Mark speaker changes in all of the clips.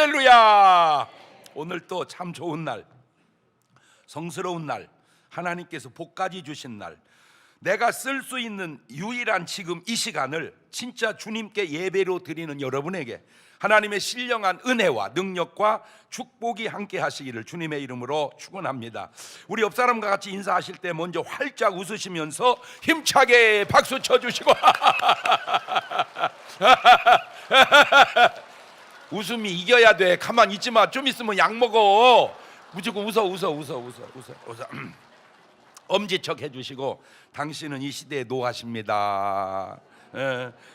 Speaker 1: 할렐루야. 오늘 또 참 좋은 날, 성스러운 날, 하나님께서 복까지 주신 날, 내가 쓸 수 있는 유일한 지금 이 시간을 진짜 주님께 예배로 드리는 여러분에게 하나님의 신령한 은혜와 능력과 축복이 함께 하시기를 주님의 이름으로 축원합니다. 우리 옆 사람과 같이 인사하실 때 먼저 활짝 웃으시면서 힘차게 박수 쳐주시고 웃음이 이겨야 돼. 가만히 있지 마. 좀 있으면 약 먹어. 무조건 웃어. 엄지척 해주시고, 당신은 이 시대의 노하십니다.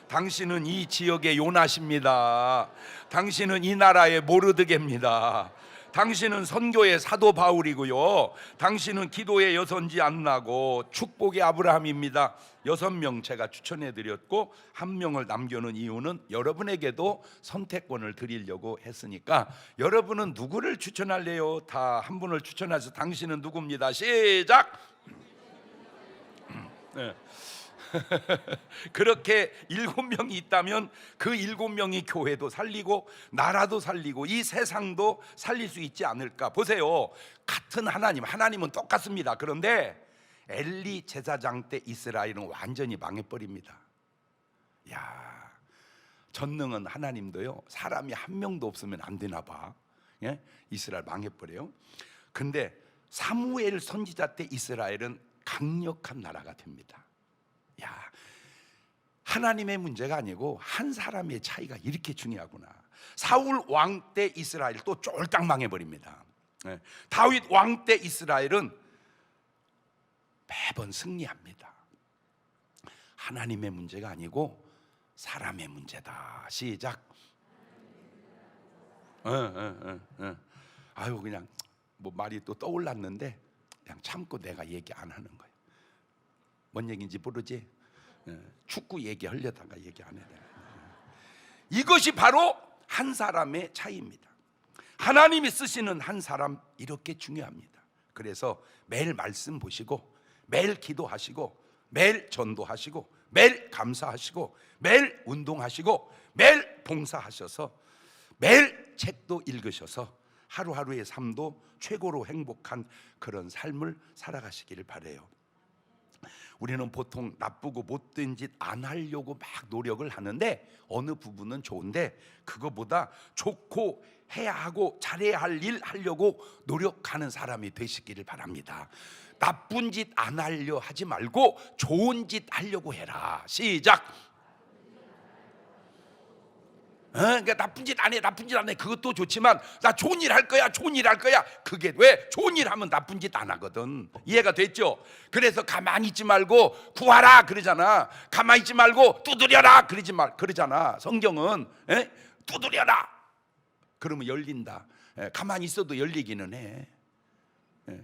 Speaker 1: 당신은 이 지역의 요나십니다. 당신은 이 나라의 모르드게입니다. 당신은 선교의 사도 바울이고요, 당신은 기도의 여선지 안나고 축복의 아브라함입니다. 6명 제가 추천해드렸고 1명을 남겨놓은 이유는 여러분에게도 선택권을 드리려고 했으니까, 여러분은 누구를 추천할래요? 다 한 분을 추천해서 당신은 누구입니다. 시작. 네. 그렇게 7명이 있다면 그 7명이 교회도 살리고 나라도 살리고 이 세상도 살릴 수 있지 않을까. 보세요, 같은 하나님은 똑같습니다. 그런데 엘리 제사장 때 이스라엘은 완전히 망해버립니다. 야, 전능한 하나님도요, 사람이 한 명도 없으면 안 되나 봐. 예? 이스라엘 망해버려요. 근데 사무엘 선지자 때 이스라엘은 강력한 나라가 됩니다. 야, 하나님의 문제가 아니고 한 사람의 차이가 이렇게 중요하구나. 사울 왕 때 이스라엘 또 쫄딱 망해버립니다. 다윗 왕 때 이스라엘은 매번 승리합니다. 하나님의 문제가 아니고 사람의 문제다. 시작. 아유, 그냥 뭐 말이 또 떠올랐는데 그냥 참고 내가 얘기 안 하는 거예요. 뭔 얘기인지 모르지? 축구 얘기하려다가 얘기 안 해요. 이것이 바로 한 사람의 차이입니다. 하나님이 쓰시는 한 사람, 이렇게 중요합니다. 그래서 매일 말씀 보시고, 매일 기도하시고, 매일 전도하시고, 매일 감사하시고, 매일 운동하시고, 매일 봉사하셔서, 매일 책도 읽으셔서 하루하루의 삶도 최고로 행복한 그런 삶을 살아가시기를 바라요. 우리는 보통 나쁘고 못된 짓 안 하려고 막 노력을 하는데, 어느 부분은 좋은데 그거보다 좋고 해야 하고 잘해야 할 일 하려고 노력하는 사람이 되시기를 바랍니다. 나쁜 짓 안 하려 하지 말고 좋은 짓 하려고 해라. 시작. 그러니까 나쁜 짓 안 해. 그것도 좋지만 나 좋은 일 할 거야. 그게 왜? 좋은 일 하면 나쁜 짓 안 하거든. 이해가 됐죠? 그래서 가만히 있지 말고 구하라 그러잖아. 가만히 있지 말고 두드려라 그러잖아. 성경은 두드려라 그러면 열린다. 가만히 있어도 열리기는 해.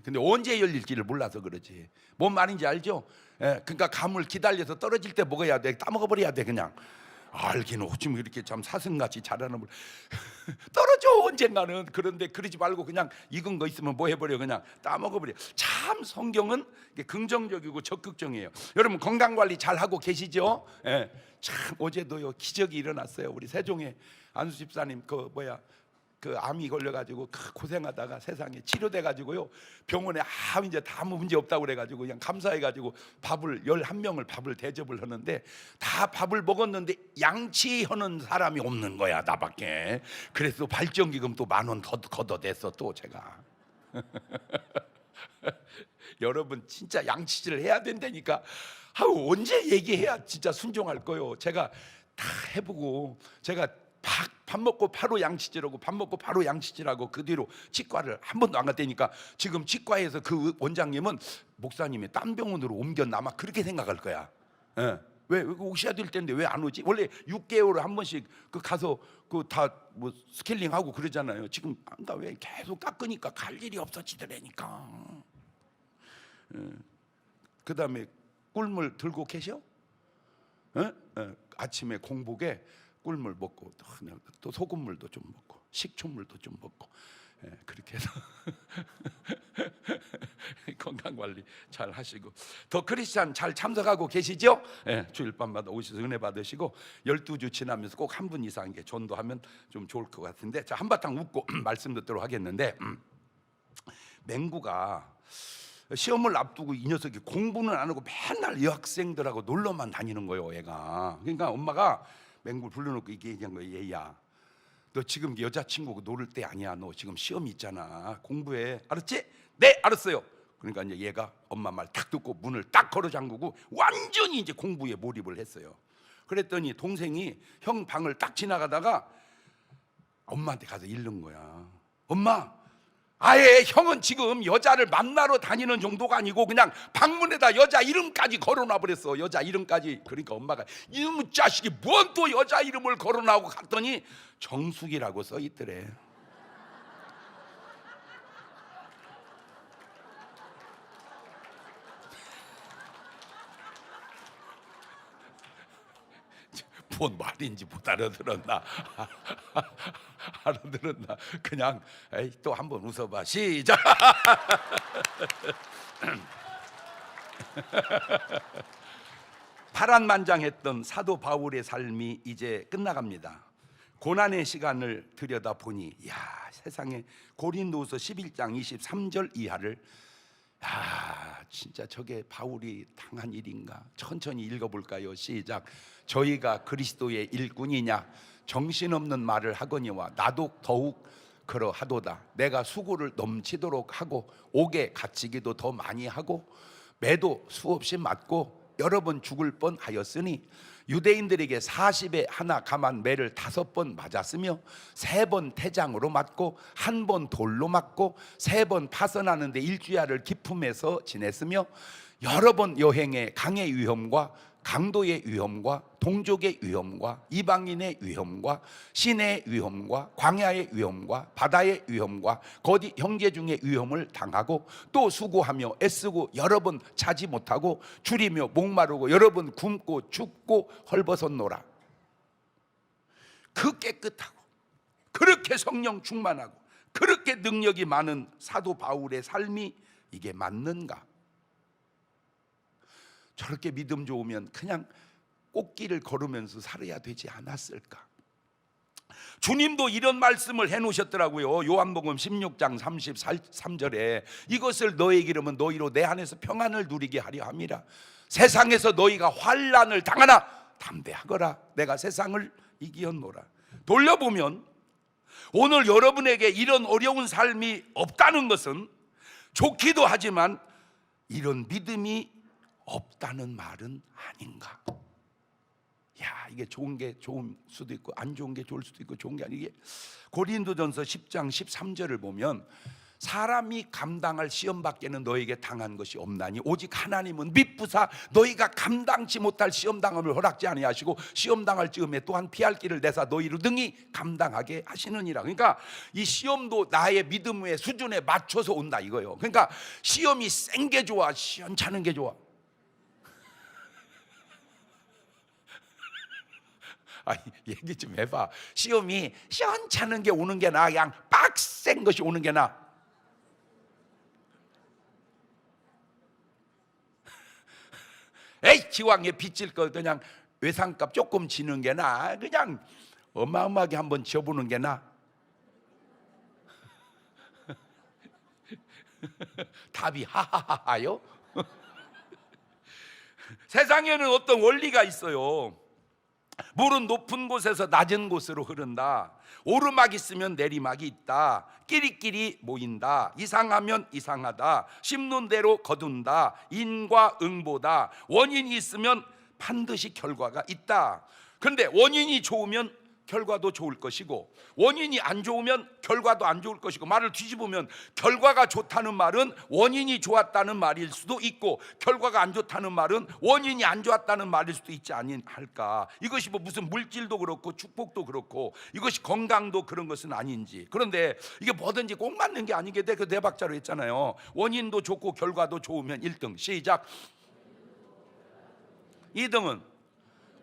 Speaker 1: 근데 언제 열릴지를 몰라서 그러지. 뭔 말인지 알죠? 그러니까 감을 기다려서 떨어질 때 먹어야 돼. 따먹어버려야 돼. 그냥 알기는 어쩜 이렇게 참 사슴같이 자라는 걸 떨어져 언젠가는. 그런데 그러지 말고 그냥 익은 거 있으면 뭐 해버려, 그냥 따먹어버려. 참 성경은 긍정적이고 적극적이에요. 여러분 건강관리 잘하고 계시죠? 참 어제도요 기적이 일어났어요. 우리 세종의 안수 집사님 그 암이 걸려가지고 고생하다가 세상에 치료돼가지고요, 병원에 이제 다 아무 문제 없다고 그래가지고 그냥 감사해가지고 11명을 밥을 대접을 하는데, 다 밥을 먹었는데 양치하는 사람이 없는 거야, 나밖에. 그래서 발전기금 또 10,000원 더 걷어냈어 또 제가. 여러분 진짜 양치질을 해야 된다니까. 언제 얘기해야 진짜 순종할 거요. 제가 다 해보고, 제가 밥 먹고 바로 양치질하고 밥 먹고 바로 양치질하고 그 뒤로 치과를 한 번도 안 갔다니까. 지금 치과에서 그 원장님은 목사님이 딴 병원으로 옮겼나 아마 그렇게 생각할 거야. 왜 오셔야 될 텐데 왜 안 오지? 원래 6개월에 한 번씩 가서 다 뭐 스케일링하고 그러잖아요. 지금 안 가. 왜? 계속 깎으니까 갈 일이 없어지더라니까. 그 다음에 꿀물 들고 계셔? 아침에 공복에 꿀물 먹고 또 소금물도 좀 먹고 식초물도 좀 먹고 그렇게 해서 건강관리 잘 하시고, 더 크리스찬 잘 참석하고 계시죠? 주일밤마다 오셔서 은혜 받으시고 12주 지나면서 꼭 한 분 이상 전도하면 좀 좋을 것 같은데, 자, 한바탕 웃고 말씀 듣도록 하겠는데, 맹구가 시험을 앞두고 이 녀석이 공부는 안 하고 맨날 여학생들하고 놀러만 다니는 거예요, 얘가. 그러니까 엄마가 맹구를 불러놓고 이렇게 얘기한 거예요. 얘야, 너 지금 여자친구고 놀을 때 아니야. 너 지금 시험 있잖아. 공부해. 알았지? 네, 알았어요. 그러니까 이제 얘가 엄마 말 딱 듣고 문을 딱 걸어 잠그고 완전히 이제 공부에 몰입을 했어요. 그랬더니 동생이 형 방을 딱 지나가다가 엄마한테 가서 잃는 거야. 엄마, 아예 형은 지금 여자를 만나러 다니는 정도가 아니고 그냥 방문에다 여자 이름까지 걸어놔 버렸어. 여자 이름까지. 그러니까 엄마가 이놈의 자식이 뭔 또 여자 이름을 걸어놔고 갔더니 정숙이라고 써 있더래. 뭔 말인지 못 알아들었나? 알아들었나? 그냥 또 한번 웃어봐. 시작. 파란만장했던 사도 바울의 삶이 이제 끝나갑니다. 고난의 시간을 들여다보니, 야, 세상에 고린도후서 11장 23절 이하를, 야, 진짜 저게 바울이 당한 일인가? 천천히 읽어볼까요? 시작. 저희가 그리스도의 일꾼이냐? 정신없는 말을 하거니와 나도 더욱 그러하도다. 내가 수고를 넘치도록 하고 옥에 갇히기도 더 많이 하고 매도 수없이 맞고 여러 번 죽을 뻔하였으니 유대인들에게 40에 하나 감한 매를 5번 맞았으며 3번 태장으로 맞고 1번 돌로 맞고 3번 파선하는데 일주야를 기품에서 지냈으며 여러 번 여행에 강의 위험과 강도의 위험과 동족의 위험과 이방인의 위험과 시내의 위험과 광야의 위험과 바다의 위험과 거디 형제 중의 위험을 당하고 또 수고하며 애쓰고 여러 번 자지 못하고 줄이며 목마르고 여러 번 굶고 춥고 헐벗었노라. 그 깨끗하고 그렇게 성령 충만하고 그렇게 능력이 많은 사도 바울의 삶이 이게 맞는가? 저렇게 믿음 좋으면 그냥 꽃길을 걸으면서 살아야 되지 않았을까? 주님도 이런 말씀을 해놓으셨더라고요. 요한복음 16장 33절에 이것을 너에게 이르면 너희로 내 안에서 평안을 누리게 하려 함이라. 세상에서 너희가 환난을 당하나 담대하거라. 내가 세상을 이기었노라. 돌려보면 오늘 여러분에게 이런 어려운 삶이 없다는 것은 좋기도 하지만 이런 믿음이 없다는 말은 아닌가? 야, 이게 좋은 게 좋을 수도 있고 안 좋은 게 좋을 수도 있고 좋은 게 아니게, 고린도전서 10장 13절을 보면 사람이 감당할 시험밖에는 너에게 당한 것이 없나니 오직 하나님은 미쁘사 너희가 감당치 못할 시험당함을 허락지 아니하시고 시험당할 즈음에 또한 피할 길을 내사 너희를 능히 감당하게 하시느니라. 그러니까 이 시험도 나의 믿음의 수준에 맞춰서 온다 이거예요. 그러니까 시험이 센 게 좋아, 시원찮은 게 좋아? 얘기 좀 해봐. 시험이 시원찮은 게 오는 게 나아, 그냥 빡센 것이 오는 게 나아? 에이, 기왕에 빚질 거 그냥 외상값 조금 지는 게 나아? 그냥 어마어마하게 한번 지어보는 게 나아? 답이 하하하하요? 세상에는 어떤 원리가 있어요. 물은 높은 곳에서 낮은 곳으로 흐른다. 오르막 있으면 내리막이 있다. 끼리끼리 모인다. 이상하면 이상하다. 심는 대로 거둔다. 인과 응보다. 원인이 있으면 반드시 결과가 있다. 그런데 원인이 좋으면 결과도 좋을 것이고 원인이 안 좋으면 결과도 안 좋을 것이고, 말을 뒤집으면 결과가 좋다는 말은 원인이 좋았다는 말일 수도 있고 결과가 안 좋다는 말은 원인이 안 좋았다는 말일 수도 있지 아니할까? 이것이 뭐 무슨 물질도 그렇고 축복도 그렇고 이것이 건강도 그런 것은 아닌지. 그런데 이게 뭐든지 꼭 맞는 게 아니게 돼. 그 네 박자로 했잖아요. 원인도 좋고 결과도 좋으면 1등. 시작. 2등은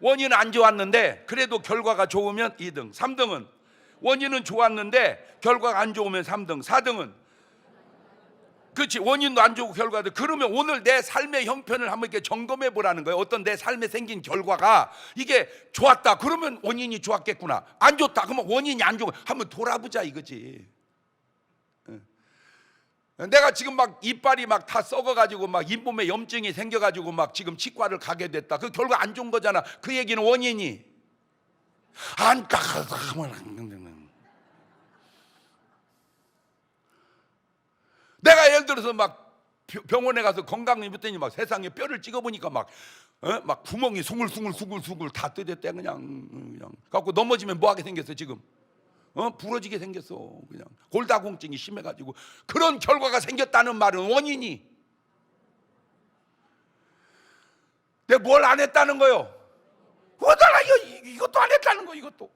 Speaker 1: 원인은 안 좋았는데 그래도 결과가 좋으면 2등. 3등은 원인은 좋았는데 결과가 안 좋으면 3등. 4등은 그렇지, 원인도 안 좋고 결과도. 그러면 오늘 내 삶의 형편을 한번 이렇게 점검해 보라는 거예요. 어떤 내 삶에 생긴 결과가 이게 좋았다 그러면 원인이 좋았겠구나, 안 좋다 그러면 원인이 안 좋고, 한번 돌아보자 이거지. 내가 지금 막 이빨이 막 다 썩어가지고 막 잇몸에 염증이 생겨가지고 막 지금 치과를 가게 됐다, 그 결과 안 좋은 거잖아. 그 얘기는 원인이 안 내가 예를 들어서 막 병원에 가서 건강검진 했더니 막 세상에 뼈를 찍어보니까 막 구멍이 숭글숭글 다 뜯었대. 그냥 갖고 넘어지면 뭐하게 생겼어 지금? 부러지게 생겼어. 그냥 골다공증이 심해가지고 그런 결과가 생겼다는 말은 원인이 내가 뭘 안 했다는 거요. 어달라 이것도 안 했다는 거. 이것도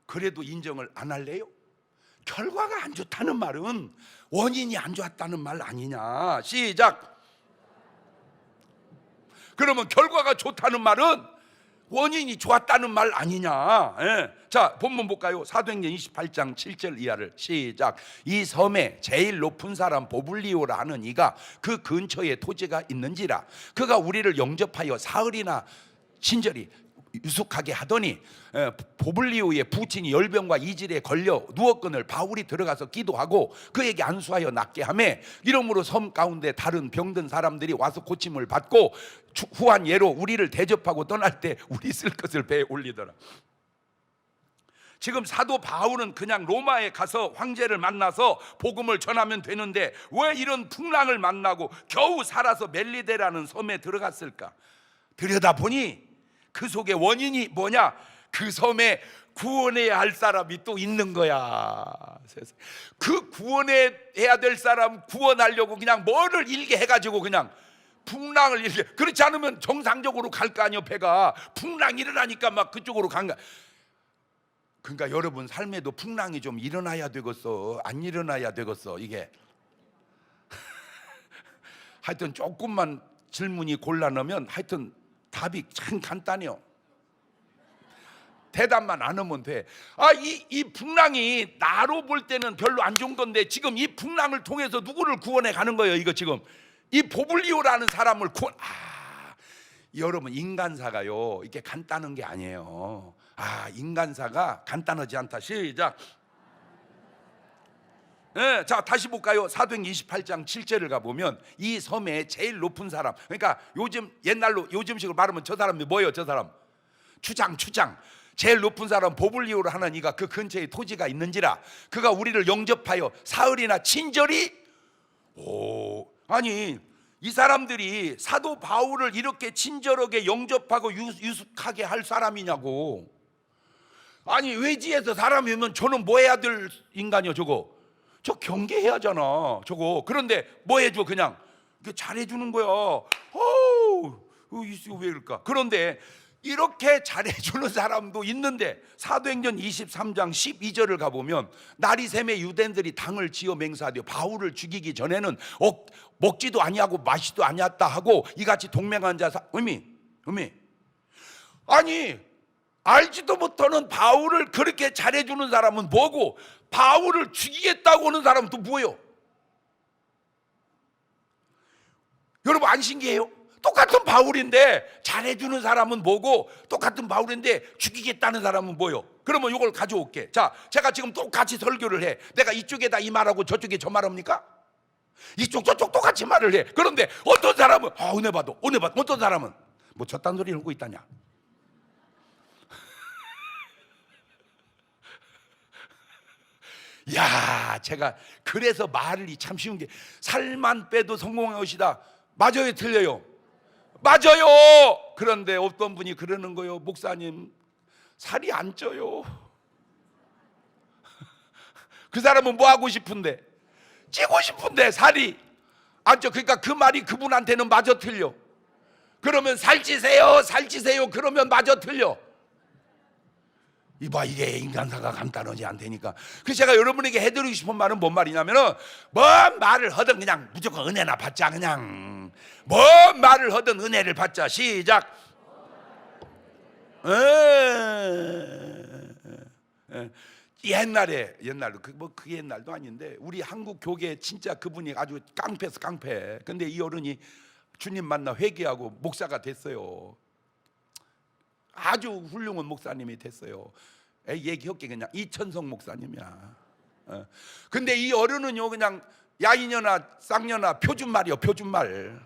Speaker 1: 그래도 인정을 안 할래요? 결과가 안 좋다는 말은 원인이 안 좋았다는 말 아니냐. 시작. 그러면 결과가 좋다는 말은 원인이 좋았다는 말 아니냐. 예. 자, 본문 볼까요? 사도행전 28장 7절 이하를. 시작. 이 섬에 제일 높은 사람 보블리오라 하는 이가 그 근처에 토지가 있는지라 그가 우리를 영접하여 사흘이나 친절히 유숙하게 하더니 보블리오의 부친이 열병과 이질에 걸려 누웠거늘 바울이 들어가서 기도하고 그에게 안수하여 낫게 하매 이러므로 섬 가운데 다른 병든 사람들이 와서 고침을 받고 후한 예로 우리를 대접하고 떠날 때 우리 쓸 것을 배에 올리더라. 지금 사도 바울은 그냥 로마에 가서 황제를 만나서 복음을 전하면 되는데 왜 이런 풍랑을 만나고 겨우 살아서 멜리데라는 섬에 들어갔을까? 들여다보니 그 속에 원인이 뭐냐? 그 섬에 구원해야 할 사람이 또 있는 거야. 그 구원해야 될 사람 구원하려고 그냥 뭐를 일게 해가지고 그냥 풍랑을 일게. 그렇지 않으면 정상적으로 갈 거 아니야. 배가 풍랑이 일어나니까 막 그쪽으로 간 거야. 그러니까 여러분 삶에도 풍랑이 좀 일어나야 되겠어. 안 일어나야 되겠어. 이게 하여튼 조금만 질문이 곤란하면 하여튼 답이 참 간단해요. 대답만 안 하면 돼. 이 풍랑이 나로 볼 때는 별로 안 좋은 건데 지금 이 풍랑을 통해서 누구를 구원해 가는 거예요. 이거 지금 이 보블리오라는 사람을 구원. 여러분 인간사가요 이게 간단한 게 아니에요. 인간사가 간단하지 않다. 시작. 네, 자 다시 볼까요? 사도행전 28장 7절을 가보면 이 섬에 제일 높은 사람, 그러니까 요즘 옛날로 요즘식으로 말하면 저 사람이 뭐예요? 저 사람 추장. 제일 높은 사람 보블리오를 하는 이가 그 근처에 토지가 있는지라 그가 우리를 영접하여 사흘이나 친절히. 아니 이 사람들이 사도 바울을 이렇게 친절하게 영접하고 유숙하게 할 사람이냐고. 아니 외지에서 사람이 오면 저는 뭐 해야 될 인간이요? 저 경계해야 하잖아 저거. 그런데 뭐 해줘? 그냥 잘해주는 거야. 이거 왜 그럴까? 그런데 이렇게 잘해주는 사람도 있는데 사도행전 23장 12절을 가보면 날이 새매 유대인들이 당을 지어 맹세하되 바울을 죽이기 전에는 먹지도 아니하고 마시도 아니했다 하고 이같이 동맹한 자 의미 아니 알지도 못하는 바울을 그렇게 잘해주는 사람은 뭐고 바울을 죽이겠다고 하는 사람은 또 뭐예요? 여러분 안 신기해요? 똑같은 바울인데 잘해주는 사람은 뭐고 똑같은 바울인데 죽이겠다는 사람은 뭐요? 그러면 이걸 가져올게. 자, 제가 지금 똑같이 설교를 해. 내가 이쪽에다 이 말하고 저쪽에 저 말합니까? 이쪽 저쪽 똑같이 말을 해. 그런데 어떤 사람은 은혜 받아 어떤 사람은 뭐 저딴 소리를 하고 있다냐. 야, 제가 그래서 말이 참 쉬운 게 살만 빼도 성공한 것이다. 맞아요, 틀려요? 맞아요. 그런데 어떤 분이 그러는 거예요. 목사님 살이 안 쪄요. 그 사람은 뭐 하고 싶은데? 찌고 싶은데 살이 안 쪄. 그러니까 그 말이 그분한테는 맞아 틀려. 그러면 살찌세요 그러면 맞아 틀려. 이봐, 이게 인간사가 간단하지 않다니까. 그래서 제가 여러분에게 해드리고 싶은 말은 뭔 말이냐면은 뭔 말을 하든 그냥 무조건 은혜나 받자. 그냥 뭔 말을 하든 은혜를 받자. 시작. 옛날로 그 옛날도 아닌데 우리 한국 교계 진짜 그분이 아주 깡패스 깡패. 근데 이 어른이 주님 만나 회개하고 목사가 됐어요. 아주 훌륭한 목사님이 됐어요. 얘기할게 그냥 이천성 목사님이야. 근데 이 어른은요 그냥 야이년아 쌍년아 표준말이요 표준말.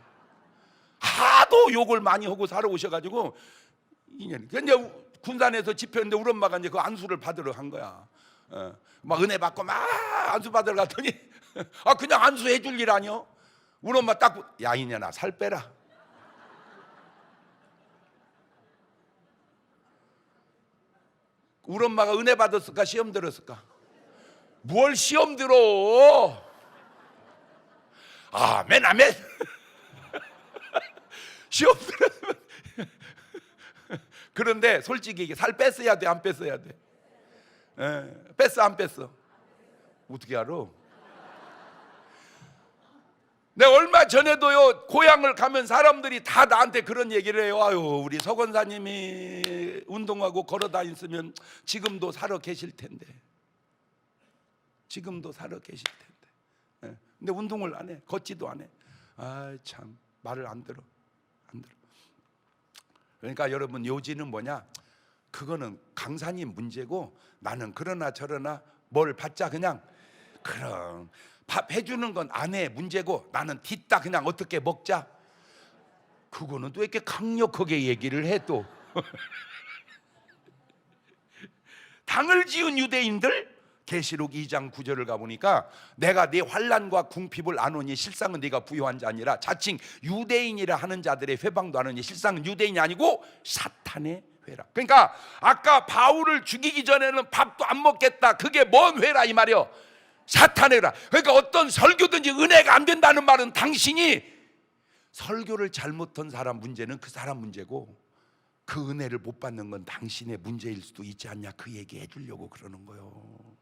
Speaker 1: 하도 욕을 많이 하고 살아오셔가지고 근데 군산에서 집회했는데 우리 엄마가 이제 그 안수를 받으러 간 거야. 막 은혜 받고 막 안수 받으러 갔더니 그냥 안수해 줄 일 아니요? 우리 엄마 딱 야이년아 살 빼라. 우리 엄마가 은혜 받았을까 시험 들었을까? 뭘 시험 들어? 아멘 아멘. 시험 들었으면 그런데 솔직히 이게 살 뺐어야 돼 안 뺐어야 돼? 뺐어 안 뺐어? 어떻게 알아? 내가 얼마 전에도요 고향을 가면 사람들이 다 나한테 그런 얘기를 해요. 아유 우리 서 권사님이 운동하고 걸어 다녔으면 지금도 살아 계실 텐데. 지금도 살아 계실 텐데. 근데 운동을 안 해. 걷지도 안 해. 아 참 말을 안 들어. 그러니까 여러분 요지는 뭐냐? 그거는 강사님 문제고 나는 그러나 저러나 뭘 받자 그냥 그럼 밥 해주는 건 아내 문제고 나는 뒤따 그냥 어떻게 먹자. 그거는 또 이렇게 강력하게 얘기를 해 또. 당을 지은 유대인들 계시록 2장 9절을 가보니까 내가 네 환난과 궁핍을 아노니 실상은 네가 부요한 자 아니라 자칭 유대인이라 하는 자들의 회방도 아노니 실상은 유대인이 아니고 사탄의 회라. 그러니까 아까 바울을 죽이기 전에는 밥도 안 먹겠다. 그게 뭔 회라 이 말이요? 사탄의 회라. 그러니까 어떤 설교든지 은혜가 안 된다는 말은 당신이 설교를 잘못한 사람 문제는 그 사람 문제고 그 은혜를 못 받는 건 당신의 문제일 수도 있지 않냐 그 얘기 해주려고 그러는 거예요.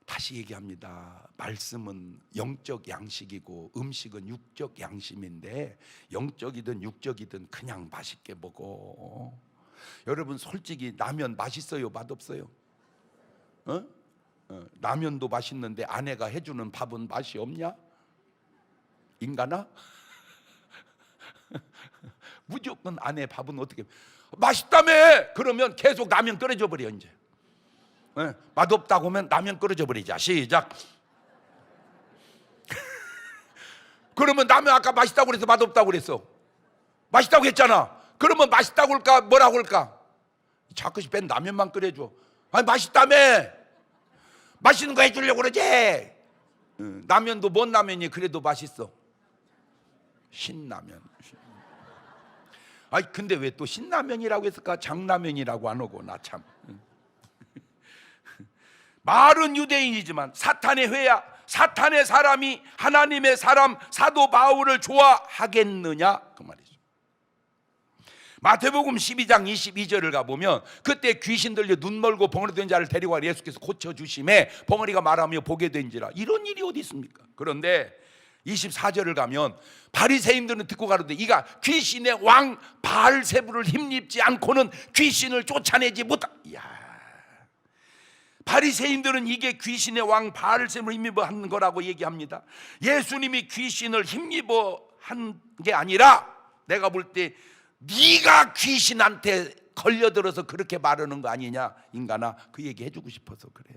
Speaker 1: 다시 얘기합니다. 말씀은 영적 양식이고 음식은 육적 양심인데 영적이든 육적이든 그냥 맛있게 먹어. 여러분 솔직히 라면 맛있어요? 맛없어요? 라면도 맛있는데 아내가 해주는 밥은 맛이 없냐? 인간아? 무조건 아내 밥은 어떻게 맛있다며 그러면 계속 라면 끓여줘 버려 이제. 맛없다고 하면 라면 끓여줘 버리자. 시작. 그러면 라면 아까 맛있다고 그래서 맛없다고 그랬어. 맛있다고 했잖아. 그러면 맛있다고 할까 뭐라고 할까? 자꾸씩 뺀 라면만 끓여줘. 아니 맛있다며 맛있는 거 해주려고 그러지. 라면도 뭔 라면이 그래도 맛있어? 신라면. 아니 근데 왜 또 신라면이라고 했을까? 장라면이라고 안 하고 나 참. 말은 유대인이지만 사탄의 회야. 사탄의 사람이 하나님의 사람 사도 바울을 좋아하겠느냐 그 말이죠. 마태복음 12장 22절을 가보면 그때 귀신 들려 눈 멀고 벙어리 된 자를 데리고 와 예수께서 고쳐주심에 벙어리가 말하며 보게 된지라. 이런 일이 어디 있습니까? 그런데 24절을 가면 바리새인들은 듣고 가로되 이가 귀신의 왕 바알세불을 힘입지 않고는 귀신을 쫓아내지 못하. 바리새인들은 이게 귀신의 왕 바알세불을 힘입어 한 거라고 얘기합니다. 예수님이 귀신을 힘입어 한 게 아니라 내가 볼 때 네가 귀신한테 걸려들어서 그렇게 말하는 거 아니냐 인간아. 그 얘기 해주고 싶어서 그래.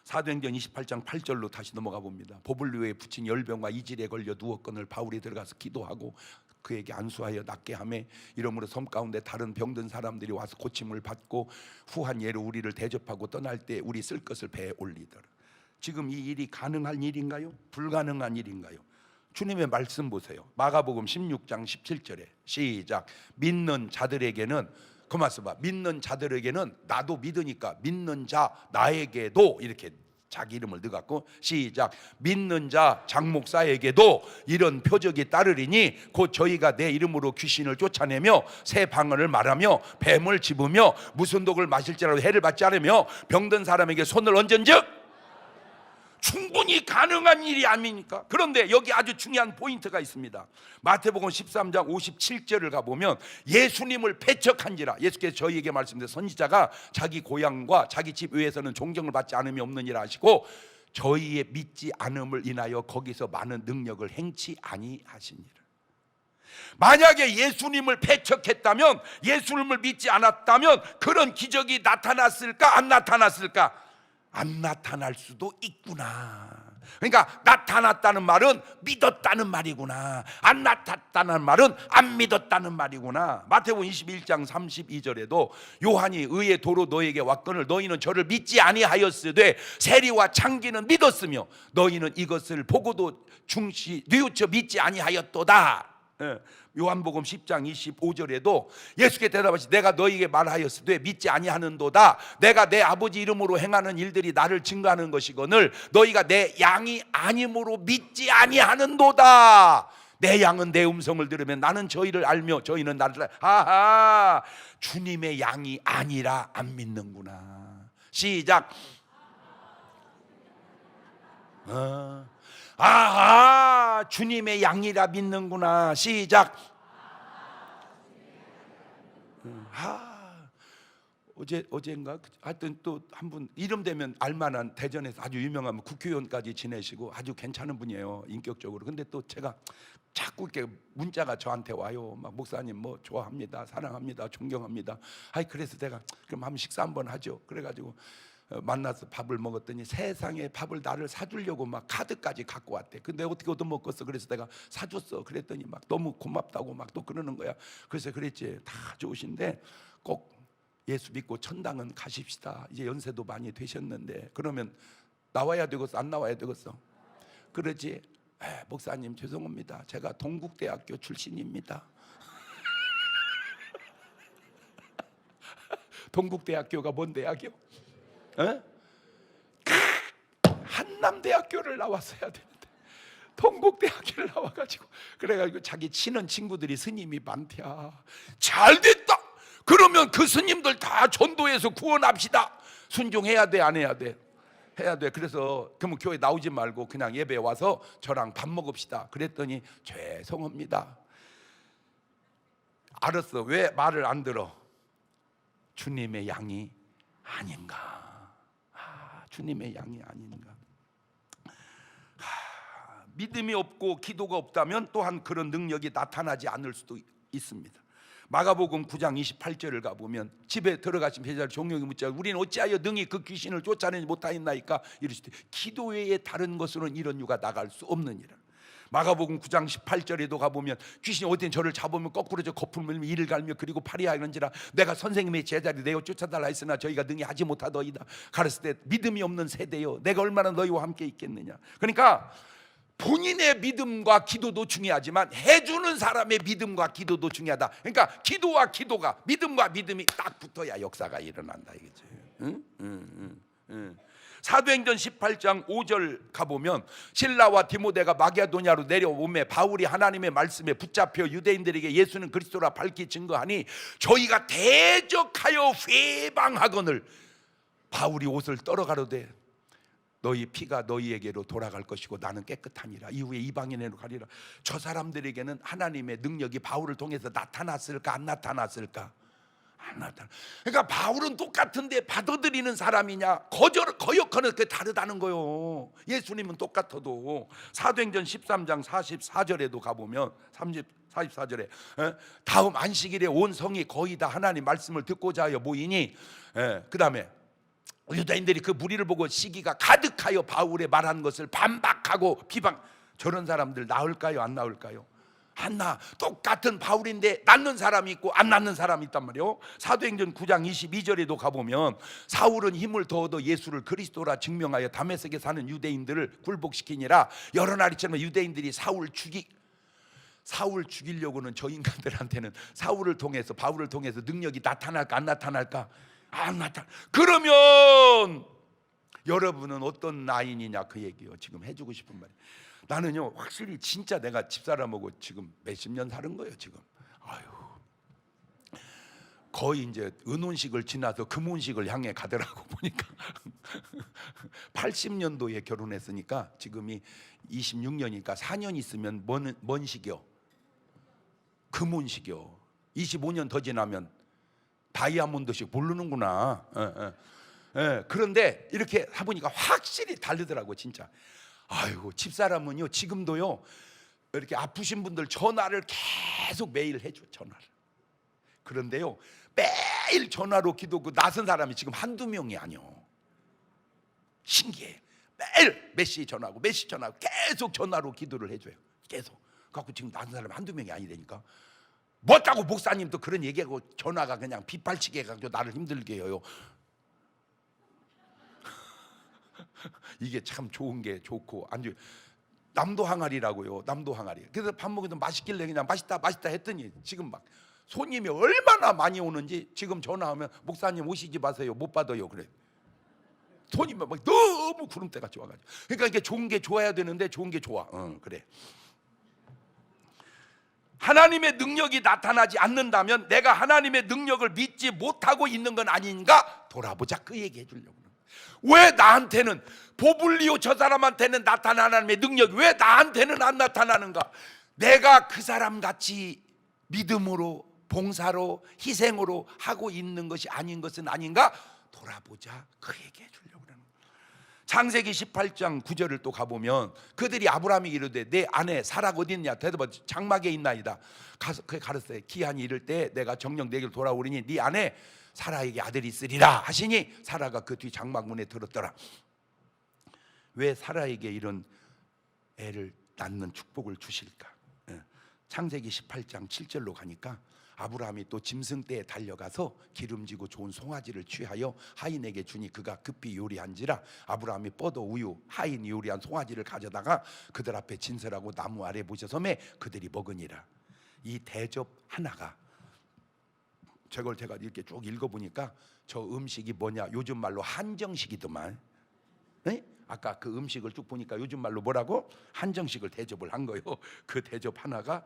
Speaker 1: 사도행전 28장 8절로 다시 넘어가 봅니다. 보블리오에 붙인 열병과 이질에 걸려 누웠거늘 바울이 들어가서 기도하고 그에게 안수하여 낫게 하매 이러므로 섬 가운데 다른 병든 사람들이 와서 고침을 받고 후한 예로 우리를 대접하고 떠날 때 우리 쓸 것을 배에 올리더라. 지금 이 일이 가능한 일인가요? 불가능한 일인가요? 주님의 말씀 보세요. 마가복음 16장 17절에 시작. 믿는 자들에게는 그만 써봐. 믿는 자들에게는 나도 믿으니까 믿는 자 나에게도 이렇게 자기 이름을 넣어갖고 시작. 믿는 자 장목사에게도 이런 표적이 따르리니 곧 저희가 내 이름으로 귀신을 쫓아내며 새 방언을 말하며 뱀을 집으며 무슨 독을 마실지라도 해를 받지 않으며 병든 사람에게 손을 얹은즉 충분히 가능한 일이 아닙니까? 그런데 여기 아주 중요한 포인트가 있습니다. 마태복음 13장 57절을 가보면 예수님을 배척한지라, 예수께서 저희에게 말씀하신 선지자가 자기 고향과 자기 집 외에서는 존경을 받지 않음이 없느니라 하시고 저희의 믿지 않음을 인하여 거기서 많은 능력을 행치 아니하시니라. 만약에 예수님을 배척했다면, 예수님을 믿지 않았다면 그런 기적이 나타났을까 안 나타났을까? 안 나타날 수도 있구나. 그러니까 나타났다는 말은 믿었다는 말이구나, 안 나타났다는 말은 안 믿었다는 말이구나. 마태복음 21장 32절에도 요한이 의의 도로 너에게 왔거늘 너희는 저를 믿지 아니하였으되 세리와 창기는 믿었으며 너희는 이것을 보고도 중시 뉘우쳐 믿지 아니하였도다. 요한복음 10장 25절에도 예수께 대답하시 내가 너희에게 말하였으되 믿지 아니하는도다. 내가 내 아버지 이름으로 행하는 일들이 나를 증거하는 것이거늘 너희가 내 양이 아님으로 믿지 아니하는도다. 내 양은 내 음성을 들으면 나는 저희를 알며 저희는 나를 아하, 주님의 양이 아니라 안 믿는구나. 시작. 아하, 주님의 양이라 믿는구나. 시작. 어제인가 하여튼 또 한 분 이름 되면 알만한 대전에서 아주 유명한 국회의원까지 지내시고 아주 괜찮은 분이에요, 인격적으로. 근데 또 제가 자꾸 이렇게 문자가 저한테 와요. 막 목사님 뭐 좋아합니다, 사랑합니다, 존경합니다. 그래서 내가 그럼 한번 식사 한번 하죠. 그래가지고 만나서 밥을 먹었더니 세상에 밥을 나를 사주려고 막 카드까지 갖고 왔대. 근데 어떻게 얻어먹겠어? 그래서 내가 사줬어. 그랬더니 막 너무 고맙다고 막 또 그러는 거야. 그래서 그랬지, 다 좋으신데 꼭 예수 믿고 천당은 가십시다. 이제 연세도 많이 되셨는데 그러면 나와야 되겠어, 안 나와야 되겠어? 그러지. 목사님 죄송합니다, 제가 동국대학교 출신입니다. 동국대학교가 뭔 대학이요? 한남대학교를 나왔어야 되는데 동국대학교를 나와가지고, 그래가지고 자기 친한 친구들이 스님이 많대야. 잘됐다. 그러면 그 스님들 다 전도해서 구원합시다. 순종해야 돼, 안 해야 돼? 해야 돼. 그래서 그러면 교회 나오지 말고 그냥 예배에 와서 저랑 밥 먹읍시다. 그랬더니 죄송합니다. 알았어. 왜 말을 안 들어? 주님의 양이 아닌가. 주님의 양이 아닌가. 믿음이 없고 기도가 없다면 또한 그런 능력이 나타나지 않을 수도 있습니다. 마가복음 9장 28절을 가보면 집에 들어가신 제자를 종용이 묻자 우리는 어찌하여 능히 그 귀신을 쫓아내지 못하였나이까? 이르시되 기도 외에 다른 것으로는 이런 유가 나갈 수 없느니라. 마가복음 9장 18절에도 가보면 귀신이 어디든 저를 잡으면 거꾸로 저 거품을 물며 이를 갈며 그리고 파리하는지라 내가 선생님의 제자리 내어 쫓아달라 했으나 저희가 능히 하지 못하더이다. 가르칠 때 믿음이 없는 세대여 내가 얼마나 너희와 함께 있겠느냐. 그러니까 본인의 믿음과 기도도 중요하지만 해주는 사람의 믿음과 기도도 중요하다. 그러니까 기도와 기도가, 믿음과 믿음이 딱 붙어야 역사가 일어난다 이거지. 사도행전 18장 5절 가보면 실라와 디모데가 마게도냐로 내려오매 바울이 하나님의 말씀에 붙잡혀 유대인들에게 예수는 그리스도라 밝히 증거하니 저희가 대적하여 회방하거늘 바울이 옷을 떨어가로되 너희 피가 너희에게로 돌아갈 것이고 나는 깨끗하니라. 이후에 이방인으로 가리라. 저 사람들에게는 하나님의 능력이 바울을 통해서 나타났을까 안 나타났을까? 안 나타나. 그러니까 바울은 똑같은데 받아들이는 사람이냐 거역하는 게 다르다는 거요. 예수님은 똑같아도 사도행전 13장 44절에도 가보면 44절에 다음 안식일에 온 성이 거의 다 하나님 말씀을 듣고자 하여 모이니 그 다음에 유다인들이 그 무리를 보고 시기가 가득하여 바울의 말한 것을 반박하고 비방. 저런 사람들 나올까요 안 나올까요? 안 나. 똑같은 바울인데 낫는 사람이 있고 안 낫는 사람이 있단 말이에요. 사도행전 9장 22절에도 가보면 사울은 힘을 더 얻어 예수를 그리스도라 증명하여 다메섹에 사는 유대인들을 굴복시키니라. 여러 날이처럼 유대인들이 사울 죽이려고는 저 인간들한테는 사울을 통해서 바울을 통해서 능력이 나타날까 안 나타날까? 안 나타나. 그러면 여러분은 어떤 나인이냐 그 얘기요. 지금 해주고 싶은 말이. 나는요 확실히 진짜 내가 집사람하고 지금 몇십 년 사는 거예요 지금. 거의 이제 은혼식을 지나서 금혼식을 향해 가더라고 보니까. 80년도에 결혼했으니까 지금이 26년이니까 4년 있으면 뭔 식이요? 금혼식이요. 25년 더 지나면 다이아몬드식 모르는구나. 그런데 이렇게 해보니까 확실히 다르더라고 진짜. 아이고, 집사람은요 지금도요 이렇게 아프신 분들 전화를 계속 매일 해줘, 전화를. 그런데요 매일 전화로 기도, 그 낯선 사람이 지금 한두 명이 아니요. 신기해. 매일 몇 시 전화하고 몇 시 전화하고 계속 전화로 기도를 해줘요. 계속. 그래갖고 지금 낯선 사람이 한두 명이 아니라니까. 뭐다고 목사님도 그런 얘기하고 전화가 그냥 빗발치게 해가지고 나를 힘들게 해요. 이게 참 좋은 게 좋고 안 좋은, 남도 항아리라고요. 남도 항아리. 그래서 밥 먹어도 맛있길래 그냥 맛있다 맛있다 했더니 지금 막 손님이 얼마나 많이 오는지 지금 전화하면 목사님 오시지 마세요, 못 받아요, 그래. 손님이 막 너무 구름대같이 와가지고. 그러니까 이게 좋은 게 좋아야 되는데 좋은 게 좋아. 그래. 하나님의 능력이 나타나지 않는다면 내가 하나님의 능력을 믿지 못하고 있는 건 아닌가 돌아보자, 그 얘기 해주려고. 왜 나한테는 보블리오 저 사람한테는 나타나는 하나님의 능력이 왜 나한테는 안 나타나는가? 내가 그 사람 같이 믿음으로 봉사로 희생으로 하고 있는 것이 아닌 것은 아닌가 돌아보자, 그 얘기 해주려고 그러는 거예요. 창세기 18장 9절을 또 가보면 그들이 아브라함이 이르되 내 아내 사라가 어디 있냐 대답하 장막에 있나이다. 가서 그게 가르쳤어요. 기한이 이를 때 내가 정녕 내게로 돌아오리니 네 아내 사라에게 아들이 있으리라 하시니 사라가 그 뒤 장막문에 들었더라. 왜 사라에게 이런 애를 낳는 축복을 주실까? 창세기 18장 7절로 가니까 아브라함이 또 짐승떼에 달려가서 기름지고 좋은 송아지를 취하여 하인에게 주니 그가 급히 요리한지라 아브라함이 뻗어 우유 하인이 요리한 송아지를 가져다가 그들 앞에 진설하고 나무 아래 모셔섬에 그들이 먹으니라. 이 대접 하나가 저걸 제가 이렇게 쭉 읽어보니까 저 음식이 뭐냐, 요즘 말로 한정식이더만. 네? 아까 그 음식을 쭉 보니까 요즘 말로 뭐라고? 한정식을 대접을 한 거예요. 그 대접 하나가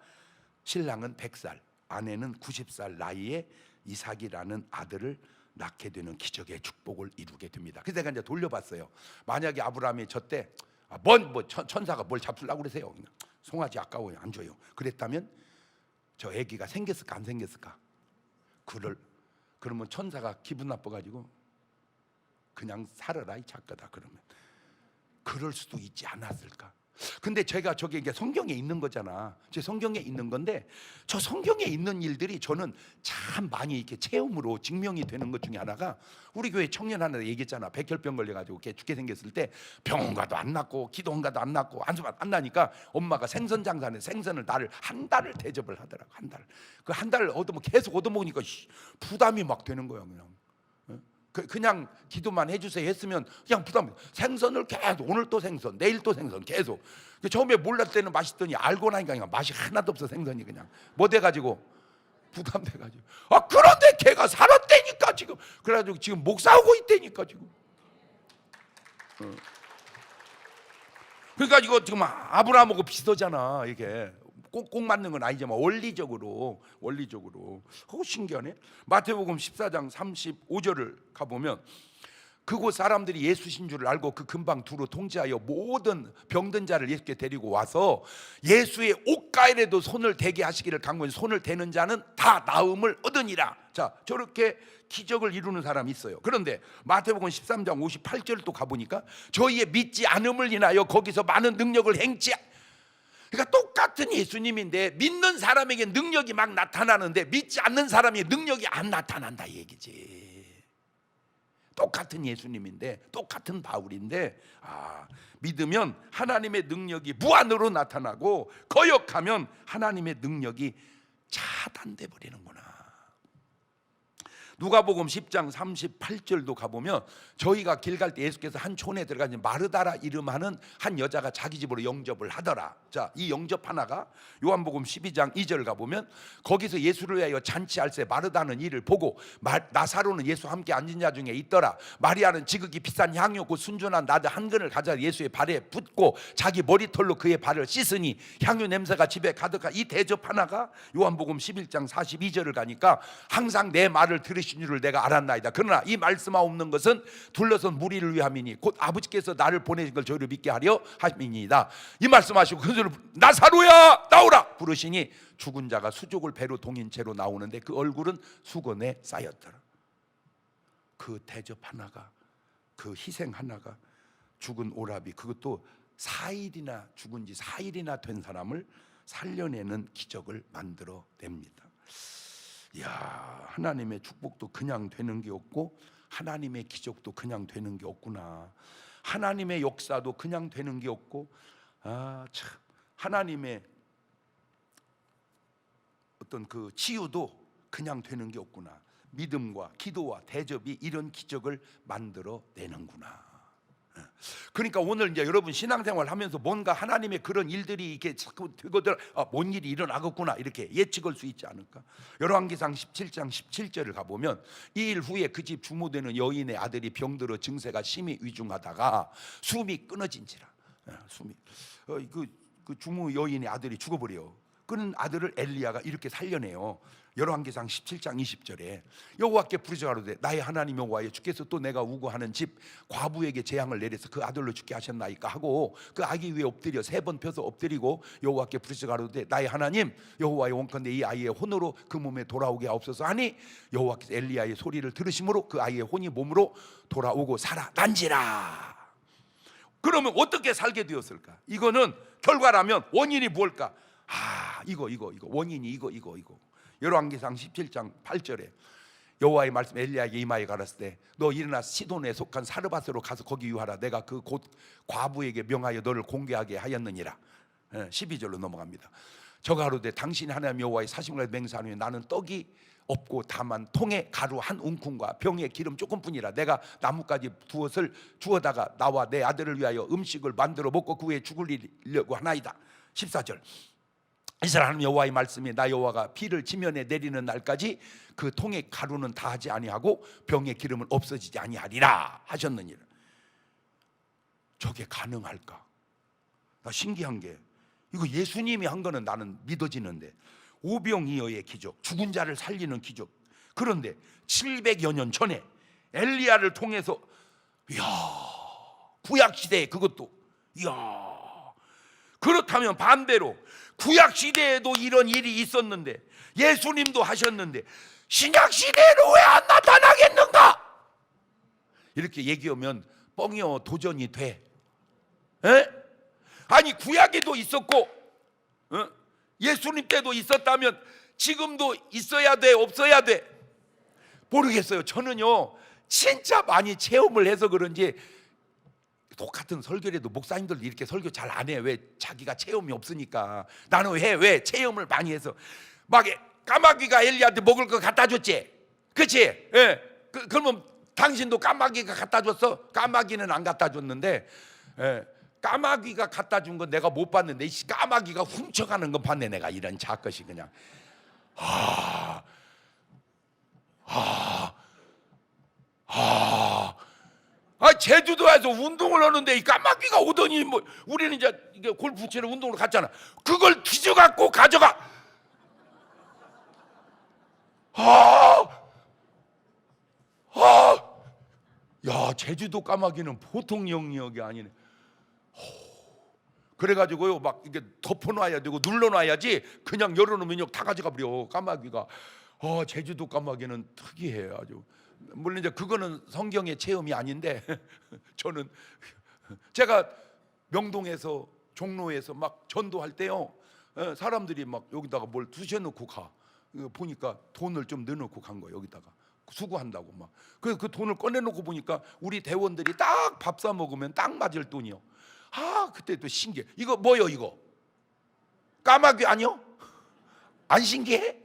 Speaker 1: 신랑은 100살 아내는 90살 나이에 이삭이라는 아들을 낳게 되는 기적의 축복을 이루게 됩니다. 그래서 내가 이제 돌려봤어요. 만약에 아브라함이 저때 천사가 뭘 잡수려고 그러세요? 그냥 송아지 아까워요, 안 줘요. 그랬다면 저 아기가 생겼을까 안 생겼을까? 그러면 천사가 기분 나빠가지고 그냥 살아라 이 작가다 그러면 그럴 수도 있지 않았을까? 근데 제가 저게 이게 성경에 있는 거잖아. 제 성경에 있는 건데 저 성경에 있는 일들이 저는 참 많이 이렇게 체험으로 증명이 되는 것 중에 하나가 우리 교회 청년 하나 얘기했잖아. 백혈병 걸려가지고 걔 죽게 생겼을 때 병원 가도 안 낫고 기도원 가도 안 낫고 안수만 안 나니까 엄마가 생선 장사는 생선을 나를 한 달을 대접을 하더라고. 한 달. 그 한 달을 계속 얻어먹으니까 부담이 막 되는 거야 그냥. 그냥 기도만 해주세요 했으면 그냥 부담. 생선을 계속 오늘 또 생선 내일 또 생선 계속. 처음에 몰랐을 때는 맛있더니 알고 나니까 그냥 맛이 하나도 없어. 생선이 그냥 뭐 돼가지고 부담돼가지고. 그런데 걔가 살았다니까 지금. 그래가지고 지금 목사하고 있다니까 지금. 그러니까 이거 지금 아브라함하고 비슷하잖아 이게. 꼭 맞는 건 아니지만 원리적으로 신기하네. 마태복음 14장 35절을 가보면 그곳 사람들이 예수신 줄을 알고 그 근방 두루 통제하여 모든 병든 자를 예수께 데리고 와서 예수의 옷가에라도 손을 대게 하시기를 간구하니 손을 대는 자는 다 나음을 얻으니라. 자, 저렇게 기적을 이루는 사람이 있어요. 그런데 마태복음 13장 58절을 또 가보니까 저희의 믿지 않음을 인하여 거기서 많은 능력을 행치. 그러니까 똑같은 예수님인데 믿는 사람에게 능력이 막 나타나는데 믿지 않는 사람이 능력이 안 나타난다 이 얘기지. 똑같은 예수님인데 똑같은 바울인데 믿으면 하나님의 능력이 무한으로 나타나고 거역하면 하나님의 능력이 차단돼 버리는구나. 누가복음 10장 38절도 가보면 저희가 길 갈 때 예수께서 한 촌에 들어가서 마르다라 이름하는 한 여자가 자기 집으로 영접을 하더라. 자, 이 영접 하나가 요한복음 12장 2절 가보면 거기서 예수를 위하여 잔치할 새 마르다는 이를 보고 나사로는 예수와 함께 앉은 자 중에 있더라. 마리아는 지극히 비싼 향유 곧 순전한 나드 한 근을 가져 예수의 발에 붓고 자기 머리털로 그의 발을 씻으니 향유 냄새가 집에 가득한 이 대접 하나가 요한복음 11장 42절을 가니까 항상 내 말을 들으신 줄을 내가 알았나이다. 그러나 이 말씀하옵는 것은 둘러선 무리를 위함이니 곧 아버지께서 나를 보내신 걸 저희를 믿게 하려 함이니이다. 이 말씀하시고 그 소리를 나사로야 나오라 부르시니 죽은 자가 수족을 배로 동인 채로 나오는데 그 얼굴은 수건에 쌓였더라. 그 대접 하나가, 그 희생 하나가 죽은 오라비, 그것도 4일이나 죽은 지 4일이나 된 사람을 살려내는 기적을 만들어냅니다. 이야, 하나님의 축복도 그냥 되는 게 없고 하나님의 기적도 그냥 되는 게 없구나. 하나님의 역사도 그냥 되는 게 없고, 참, 하나님의 어떤 그 치유도 그냥 되는 게 없구나. 믿음과 기도와 대접이 이런 기적을 만들어내는구나. 그러니까 오늘 이제 여러분 신앙생활 하면서 뭔가 하나님의 그런 일들이 이렇게 자꾸 되거든, 뭔 일이 일어나겠구나 이렇게 예측할 수 있지 않을까? 열왕기상 17장 17절을 가보면 이 일 후에 그 집 주모되는 여인의 아들이 병들어 증세가 심히 위중하다가 숨이 끊어진지라. 그 주모 여인의 아들이 죽어버려요. 그런 아들을 엘리야가 이렇게 살려내요. 열왕기상 17장 20절에 여호와께 부르짖어 가로되 나의 하나님 여호와여 주께서 또 내가 우고하는 집 과부에게 재앙을 내려서 그 아들로 죽게 하셨나이까 하고 그 아기 위에 엎드려 3번 펴서 엎드리고 여호와께 부르짖어 가로되 나의 하나님 여호와여 원컨대 이 아이의 혼으로 그 몸에 돌아오게 하옵소서 하니 여호와께서 엘리야의 소리를 들으심으로 그 아이의 혼이 몸으로 돌아오고 살아난지라. 그러면 어떻게 살게 되었을까? 이거는 결과라면 원인이 무엇일까? 이거 원인이 이거. 열왕기상 17장 8절에 여호와의 말씀 엘리야에게 임하여 가라사대 때 너 일어나 시돈에 속한 사르밧으로 가서 거기 유하라. 내가 그 곧 과부에게 명하여 너를 공개하게 하였느니라. 12절로 넘어갑니다. 저가 가로되 당신이 하나님 여호와의 사심을 맹세하노니 나는 떡이 없고 다만 통에 가루 한 웅큼과 병에 기름 조금뿐이라. 내가 나뭇가지 두엇을 주어다가 나와 내 아들을 위하여 음식을 만들어 먹고 그 후에 죽으려고 하나이다. 14절 이스라엘 하나님 여호와의 말씀이 나 여호와가 비를 지면에 내리는 날까지 그 통의 가루는 다하지 아니하고 병의 기름은 없어지지 아니하리라 하셨느니라. 저게 가능할까? 나 신기한 게 이거 예수님이 한 거는 나는 믿어지는데 오병이어의 기적, 죽은 자를 살리는 기적. 그런데 700여 년 전에 엘리야를 통해서 구약 시대에 그것도 그렇다면 반대로 구약 시대에도 이런 일이 있었는데 예수님도 하셨는데 신약 시대에는 왜 안 나타나겠는가? 이렇게 얘기하면 뻥이요 도전이 돼. 아니 구약에도 있었고 예수님 때도 있었다면 지금도 있어야 돼 없어야 돼? 모르겠어요. 저는요 진짜 많이 체험을 해서 그런지 똑같은 설교라도 목사님들도 이렇게 설교 잘 안 해. 왜? 자기가 체험이 없으니까. 나는 왜? 체험을 많이 해서 막 까마귀가 엘리야한테 먹을 거 갖다 줬지, 그렇지? 그러면 당신도 까마귀가 갖다 줬어? 까마귀는 안 갖다 줬는데 까마귀가 갖다 준 건 내가 못 봤는데 까마귀가 훔쳐가는 건 봤네. 내가 이런 작것이 그냥 제주도에서 운동을 하는데 이 까마귀가 오더니 뭐 우리는 이제 골프 치러 운동을 갔잖아. 그걸 뒤져갖고 가져가. 야, 제주도 까마귀는 보통 영역이 아니네. 그래가지고요 막 이게 덮어놔야 되고 눌러놔야지 그냥 열어놓으면 다 가져가 버려 까마귀가. 제주도 까마귀는 특이해 아주. 물론 이제 그거는 성경의 체험이 아닌데 저는 제가 명동에서 종로에서 막 전도할 때요 사람들이 막 여기다가 뭘 두셔놓고 가. 보니까 돈을 좀 넣어놓고 간 거예요. 여기다가 수고한다고 막. 그래서 그 돈을 꺼내놓고 보니까 우리 대원들이 딱 밥 사 먹으면 딱 맞을 돈이요. 그때 또 신기해. 이거 뭐요 이거? 까마귀 아니요? 안 신기해?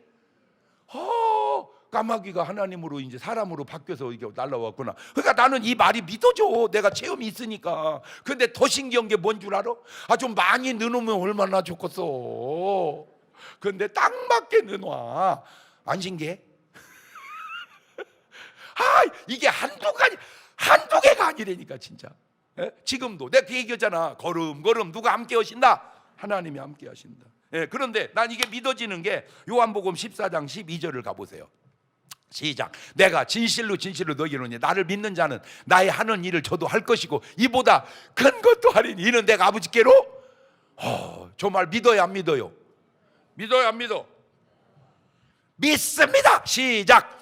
Speaker 1: 까마귀가 하나님으로 이제 사람으로 바뀌어서 이게 날라왔구나. 그러니까 나는 이 말이 믿어져. 내가 체험이 있으니까. 근데 더 신기한 게 뭔 줄 알아? 좀 많이 넣으면 얼마나 좋겠어. 근데 딱 맞게 넣어놔. 안 신기해? 이게 한두 개가 아니라니까 진짜. 지금도 내가 그 얘기했잖아. 걸음걸음 누가 함께 하신다? 하나님이 함께 하신다. 그런데 난 이게 믿어지는 게 요한복음 14장 12절을 가보세요. 시작. 내가 진실로 너희에게 이르노니 나를 믿는 자는 나의 하는 일을 저도 할 것이고 이보다 큰 것도 하리니 이는 내가 아버지께로 저 말 믿어요 안 믿어요? 믿어요 안 믿어? 믿습니다. 시작.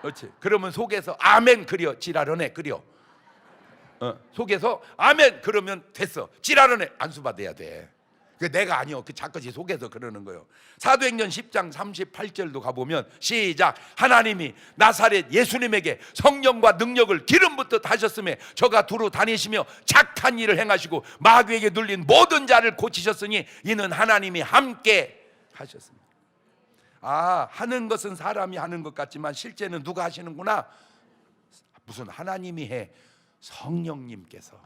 Speaker 1: 그렇지. 그러면 속에서 아멘 그려 지랄하네 그려. 속에서 아멘 그러면 됐어. 지랄하네 안수 받아야 돼. 그 내가 아니요. 그 자꾸지 속에서 그러는 거예요. 사도행전 10장 38절도 가보면 시작. 하나님이 나사렛 예수님에게 성령과 능력을 기름부터 다셨음에 저가 두루 다니시며 착한 일을 행하시고 마귀에게 눌린 모든 자를 고치셨으니 이는 하나님이 함께 하셨습니다. 하는 것은 사람이 하는 것 같지만 실제는 누가 하시는구나? 무슨 하나님이 해? 성령님께서.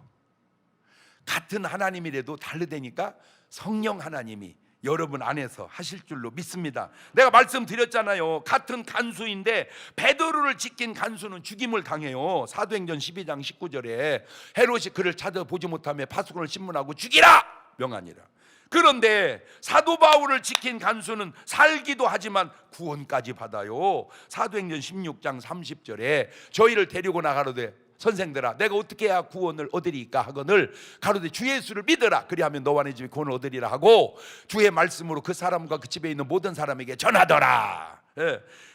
Speaker 1: 같은 하나님이라도 다르다니까 성령 하나님이 여러분 안에서 하실 줄로 믿습니다. 내가 말씀드렸잖아요. 같은 간수인데 베드로를 지킨 간수는 죽임을 당해요. 사도행전 12장 19절에 헤롯이 그를 찾아보지 못하며 파수꾼을 신문하고 죽이라 명하니라. 그런데 사도 바울을 지킨 간수는 살기도 하지만 구원까지 받아요. 사도행전 16장 30절에 저희를 데리고 나가로되 선생들아 내가 어떻게 해야 구원을 얻으리까 하거늘 가로되 주 예수를 믿어라 그리하면 너와 네 집이 구원을 얻으리라 하고 주의 말씀으로 그 사람과 그 집에 있는 모든 사람에게 전하더라.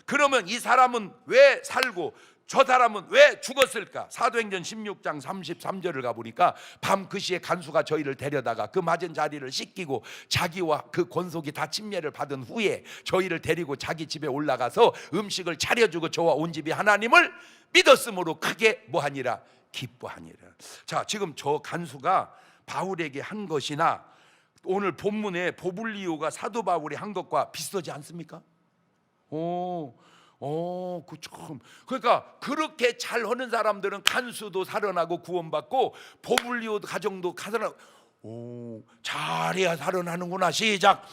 Speaker 1: 그러면 이 사람은 왜 살고 저 사람은 왜 죽었을까? 사도행전 16장 33절을 가보니까 밤 그 시에 간수가 저희를 데려다가 그 맞은 자리를 씻기고 자기와 그 권속이 다 침례를 받은 후에 저희를 데리고 자기 집에 올라가서 음식을 차려주고 저와 온 집이 하나님을 믿었으므로 크게 뭐하니라? 기뻐하니라. 자, 지금 저 간수가 바울에게 한 것이나 오늘 본문에 보블리오가 사도 바울이 한 것과 비슷하지 않습니까? 그러니까 그렇게 잘 하는 사람들은 간수도 살아나고 구원받고 보블리오 가정도 살아나고 잘해야 살아나는구나. 시작.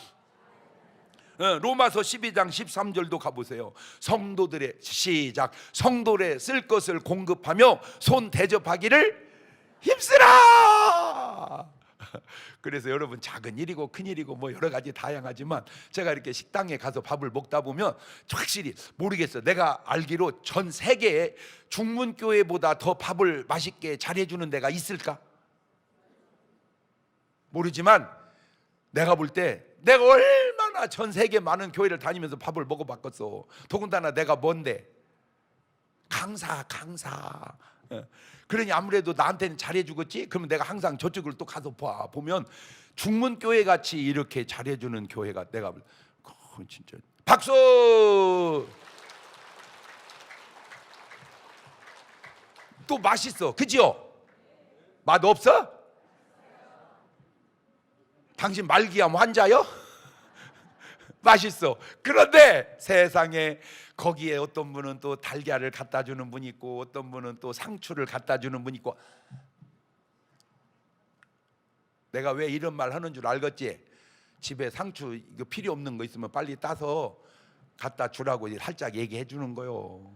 Speaker 1: 로마서 12장 13절도 가보세요. 성도들의 시작. 성도들의 쓸 것을 공급하며 손 대접하기를 힘쓰라. 그래서 여러분 작은 일이고 큰 일이고 뭐 여러 가지 다양하지만 제가 이렇게 식당에 가서 밥을 먹다 보면 확실히 모르겠어요. 내가 알기로 전 세계에 중문교회보다 더 밥을 맛있게 잘해주는 데가 있을까? 모르지만 내가 볼 때 내가 얼마나 전 세계 많은 교회를 다니면서 밥을 먹어봤겠어. 더군다나 내가 뭔데? 강사. 그러니 아무래도 나한테는 잘해주겠지? 그러면 내가 항상 저쪽을 또 가서 보면 중문교회 같이 이렇게 잘해주는 교회가 내가 진짜 박수! 또 맛있어. 그지요? 맛 없어? 당신 말기암 환자요? 맛있어. 그런데 세상에 거기에 어떤 분은 또 달걀을 갖다 주는 분이 있고 어떤 분은 또 상추를 갖다 주는 분이 있고. 내가 왜 이런 말 하는 줄 알겠지? 집에 상추 이거 필요 없는 거 있으면 빨리 따서 갖다 주라고 살짝 얘기해 주는 거요.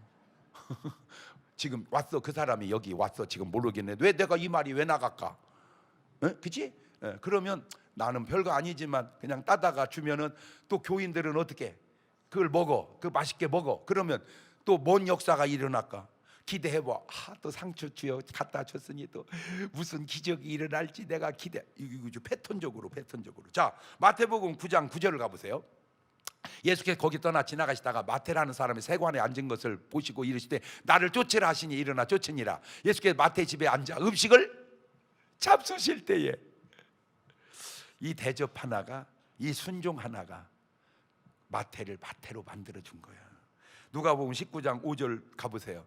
Speaker 1: 지금 왔어. 그 사람이 여기 왔어. 지금 모르겠네. 왜 내가 이 말이 왜 나갈까? 그치? 그러면 나는 별거 아니지만 그냥 따다가 주면은 또 교인들은 어떻게 그걸 먹어, 그 맛있게 먹어. 그러면 또 뭔 역사가 일어날까? 기대해봐. 또 상추 주여 갖다 줬으니 또 무슨 기적이 일어날지 내가 기대. 이거 패턴적으로. 자, 마태복음 9장 9절을 가보세요. 예수께서 거기 떠나 지나가시다가 마태라는 사람이 세관에 앉은 것을 보시고 이르시되 나를 쫓으라 하시니 일어나 쫓으니라. 예수께서 마태 집에 앉아 음식을 잡수실 때에 이 대접 하나가, 이 순종 하나가 마태를 마태로 만들어 준 거야. 누가복음 19장 5절 가보세요.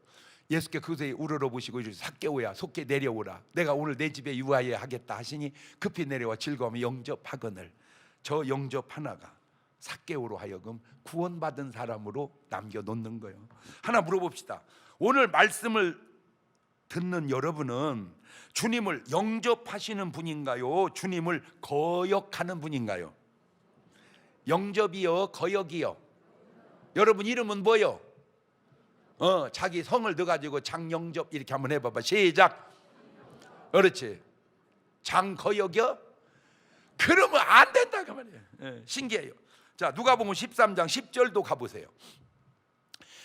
Speaker 1: 예수께 그곳에 우러러보시고 이르시되 삭개오야 속히 내려오라. 내가 오늘 내 집에 유하여 하겠다 하시니 급히 내려와 즐거움에 영접하거늘. 저 영접 하나가 삭개오로 하여금 구원받은 사람으로 남겨놓는 거예요. 하나 물어봅시다. 오늘 말씀을 듣는 여러분은 주님을 영접하시는 분인가요? 주님을 거역하는 분인가요? 영접이요, 거역이요? 여러분 이름은 뭐요? 자기 성을 넣어가지고 장영접 이렇게 한번 해봐봐. 시작. 그렇지. 장거역이요? 그러면 안 된다 그 말이에요. 신기해요. 자, 누가복음 13장 10절도 가보세요.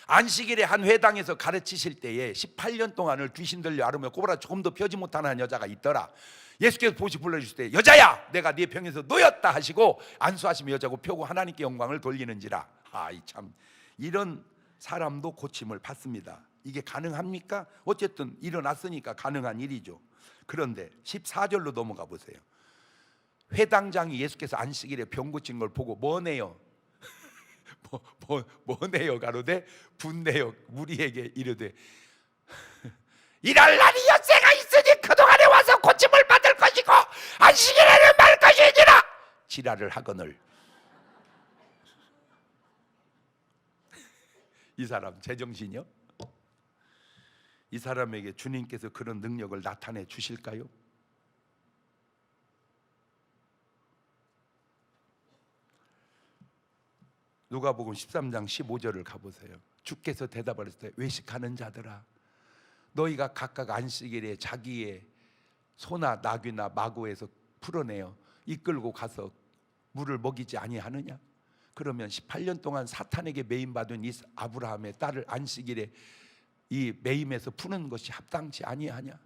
Speaker 1: 안식일에 한 회당에서 가르치실 때에 18년 동안을 귀신 들려 앓으며 꼬부라 조금도 펴지 못하는 여자가 있더라. 예수께서 보시 불러주실 때 여자야 내가 네 병에서 놓였다 하시고 안수하시며 여자고 펴고 하나님께 영광을 돌리는지라. 아이 참, 이런 사람도 고침을 받습니다. 이게 가능합니까? 어쨌든 일어났으니까 가능한 일이죠. 그런데 14절로 넘어가 보세요. 회당장이 예수께서 안식일에 병 고친 걸 보고 뭐네요? 뭐네요? 가로되 분내요 무리에게 이르되 일할 날이 엿새가 있으니 그동안에 와서 고침을 받을 것이고 안식일에는 말 것이니라. 지랄을 하거늘. 이 사람 제정신이요? 이 사람에게 주님께서 그런 능력을 나타내 주실까요? 누가복음 13장 15절을 가보세요. 주께서 대답하셨을 때 외식하는 자들아 너희가 각각 안식일에 자기의 소나 나귀나 마구에서 풀어내어 이끌고 가서 물을 먹이지 아니하느냐? 그러면 18년 동안 사탄에게 매임받은 이 아브라함의 딸을 안식일에 이 매임에서 푸는 것이 합당치 아니하냐?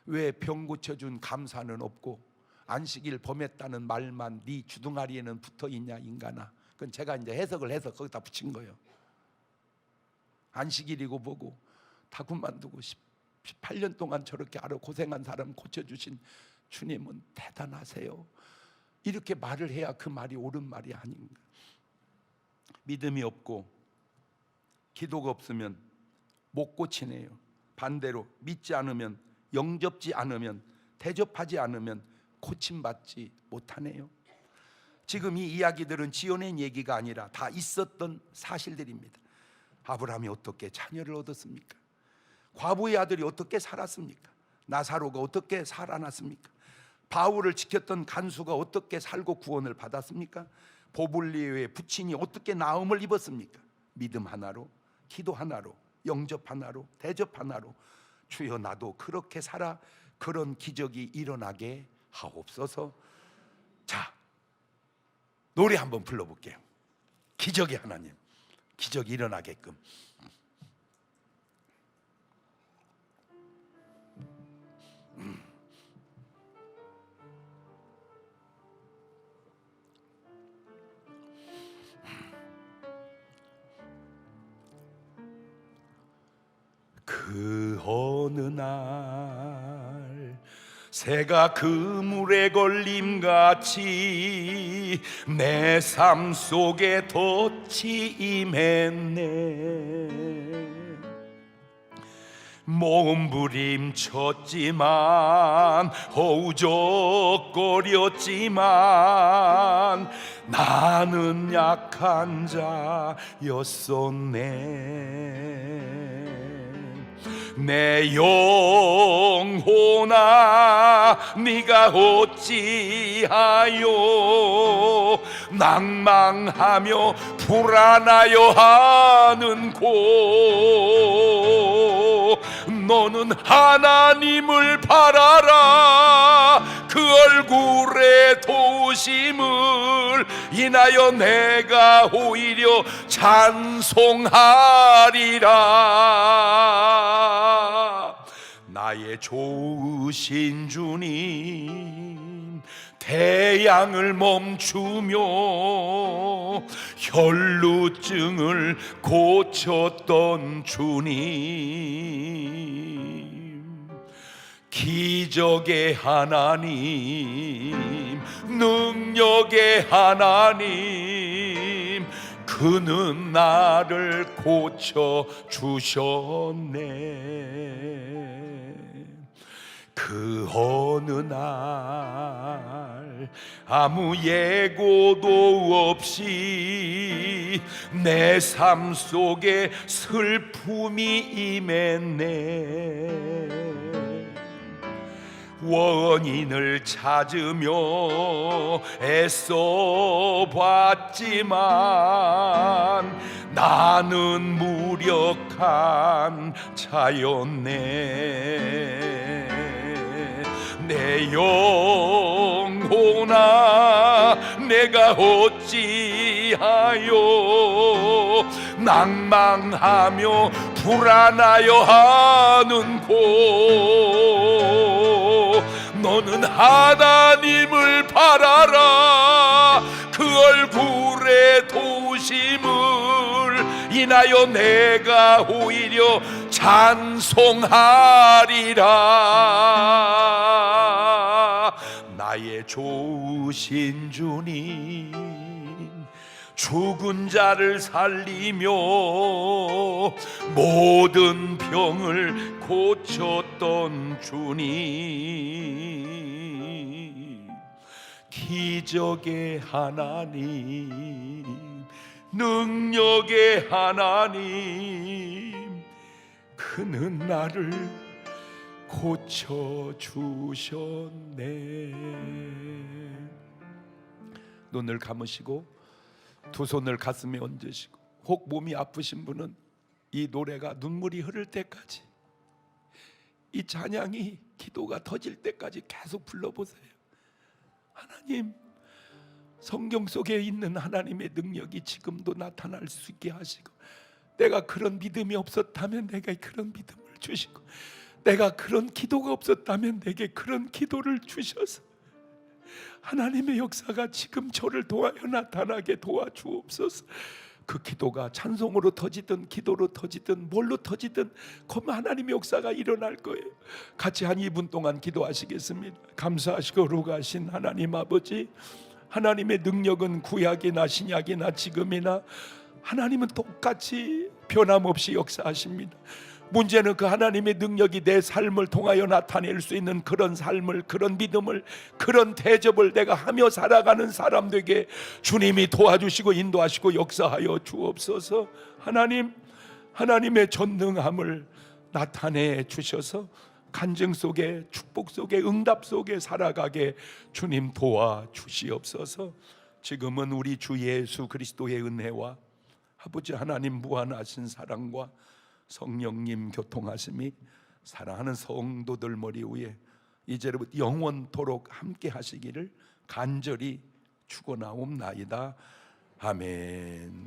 Speaker 1: 왜 병 고쳐준 감사는 없고 안식일 범했다는 말만 네 주둥아리에는 붙어있냐 인간아? 그건 제가 이제 해석을 해서 거기다 붙인 거예요. 안식일이고 뭐고 다 그만두고 18년 동안 저렇게 알아 고생한 사람 고쳐주신 주님은 대단하세요. 이렇게 말을 해야 그 말이 옳은 말이 아닌가. 믿음이 없고 기도가 없으면 못 고치네요. 반대로 믿지 않으면 영접지 않으면 대접하지 않으면 고침받지 못하네요. 지금 이 이야기들은 지어낸 얘기가 아니라 다 있었던 사실들입니다. 아브라함이 어떻게 자녀를 얻었습니까? 과부의 아들이 어떻게 살았습니까? 나사로가 어떻게 살아났습니까? 바울을 지켰던 간수가 어떻게 살고 구원을 받았습니까? 보블리오의 부친이 어떻게 나음을 입었습니까? 믿음 하나로, 기도 하나로, 영접 하나로, 대접 하나로. 주여 나도 그렇게 살아 그런 기적이 일어나게 하옵소서. 자, 노래 한번 불러볼게요. 기적의 하나님, 기적이 일어나게끔. 그 어느 날 새가 그물에 걸림같이 내 삶 속에 덫이 임했네. 몸부림쳤지만 허우적거렸지만 나는 약한 자였었네. 내 영혼아 네가 어찌하여 낭망하며 불안하여 하는고. 너는 하나님을 바라라. 그 얼굴의 도우심을 인하여 내가 오히려 찬송하리라. 나의 좋으신 주님, 태양을 멈추며 혈루증을 고쳤던 주님, 기적의 하나님, 능력의 하나님, 그는 나를 고쳐 주셨네. 그 어느 날 아무 예고도 없이 내 삶 속에 슬픔이 임했네. 원인을 찾으며 애써 봤지만 나는 무력한 자였네. 내 영혼아, 내가 어찌하여 낭망하며 불안하여 하는고. 너는 하나님을 바라라. 그 얼굴의 도심을 인하여 내가 오히려 찬송하리라. 나의 좋으신 주님, 죽은 자를 살리며 모든 병을 고쳤던 주님, 기적의 하나님, 능력의 하나님, 그는 나를 고쳐주셨네. 눈을 감으시고 두 손을 가슴에 얹으시고, 혹 몸이 아프신 분은 이 노래가 눈물이 흐를 때까지, 이 찬양이 기도가 터질 때까지 계속 불러보세요. 하나님, 성경 속에 있는 하나님의 능력이 지금도 나타날 수 있게 하시고, 내가 그런 믿음이 없었다면 내게 그런 믿음을 주시고, 내가 그런 기도가 없었다면 내게 그런 기도를 주셔서 하나님의 역사가 지금 저를 도하여 나타나게 도와주옵소서. 그 기도가 찬송으로 터지든 기도로 터지든 뭘로 터지든 그럼 하나님의 역사가 일어날 거예요. 같이 한 2분 동안 기도하시겠습니다. 감사하시고 거룩하신 하나님 아버지, 하나님의 능력은 구약이나 신약이나 지금이나 하나님은 똑같이 변함없이 역사하십니다. 문제는 그 하나님의 능력이 내 삶을 통하여 나타낼 수 있는 그런 삶을, 그런 믿음을, 그런 대접을 내가 하며 살아가는 사람 되게 주님이 도와주시고 인도하시고 역사하여 주옵소서. 하나님, 하나님의 전능함을 나타내 주셔서 간증 속에, 축복 속에, 응답 속에 살아가게 주님 도와주시옵소서. 지금은 우리 주 예수 그리스도의 은혜와 아버지 하나님 무한하신 사랑과 성령님 교통하심이 사랑하는 성도들 머리 위에 이제부터 영원토록 함께 하시기를 간절히 축원하옵나이다. 아멘.